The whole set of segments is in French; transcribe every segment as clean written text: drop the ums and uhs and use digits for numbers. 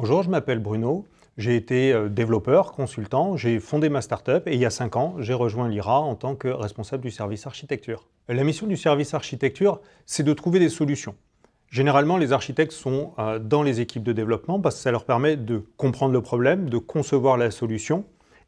Bonjour, je m'appelle Bruno, j'ai été développeur, consultant, j'ai fondé ma startup et il y a 5 ans, j'ai rejoint Lyra en tant que responsable du service architecture. La mission du service architecture, c'est de trouver des solutions. Généralement, les architectes sont dans les équipes de développement parce que ça leur permet de comprendre le problème, de concevoir la solution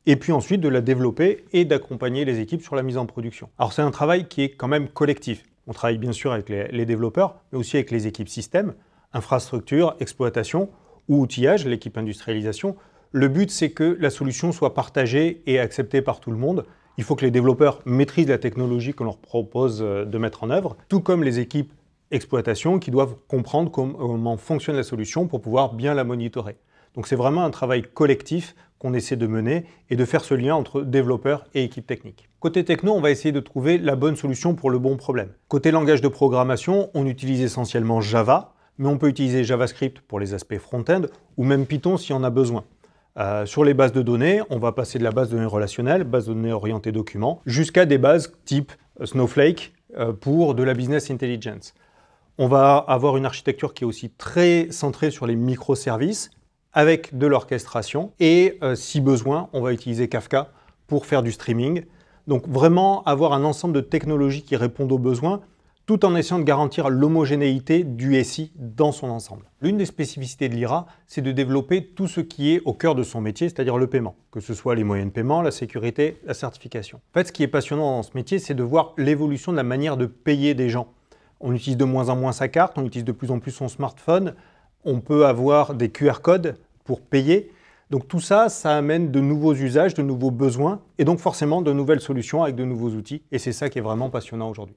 et puis ensuite de la développer et d'accompagner les équipes sur la mise en production. Alors c'est un travail qui est quand même collectif. On travaille bien sûr avec les développeurs, mais aussi avec les équipes système, infrastructure, exploitation ou outillage, l'équipe industrialisation. Le but, c'est que la solution soit partagée et acceptée par tout le monde. Il faut que les développeurs maîtrisent la technologie qu'on leur propose de mettre en œuvre, tout comme les équipes exploitation qui doivent comprendre comment fonctionne la solution pour pouvoir bien la monitorer. Donc c'est vraiment un travail collectif qu'on essaie de mener et de faire ce lien entre développeurs et équipe technique. Côté techno, on va essayer de trouver la bonne solution pour le bon problème. Côté langage de programmation, on utilise essentiellement Java, mais on peut utiliser JavaScript pour les aspects front-end ou même Python si on a besoin. Sur les bases de données, on va passer de la base de données relationnelle, base de données orientée documents, jusqu'à des bases type Snowflake pour de la business intelligence. On va avoir une architecture qui est aussi très centrée sur les microservices avec de l'orchestration et si besoin, on va utiliser Kafka pour faire du streaming. Donc vraiment avoir un ensemble de technologies qui répondent aux besoins tout en essayant de garantir l'homogénéité du SI dans son ensemble. L'une des spécificités de Lyra, c'est de développer tout ce qui est au cœur de son métier, c'est-à-dire le paiement, que ce soit les moyens de paiement, la sécurité, la certification. En fait, ce qui est passionnant dans ce métier, c'est de voir l'évolution de la manière de payer des gens. On utilise de moins en moins sa carte, on utilise de plus en plus son smartphone, on peut avoir des QR codes pour payer. Donc tout ça, ça amène de nouveaux usages, de nouveaux besoins et donc forcément de nouvelles solutions avec de nouveaux outils. Et c'est ça qui est vraiment passionnant aujourd'hui.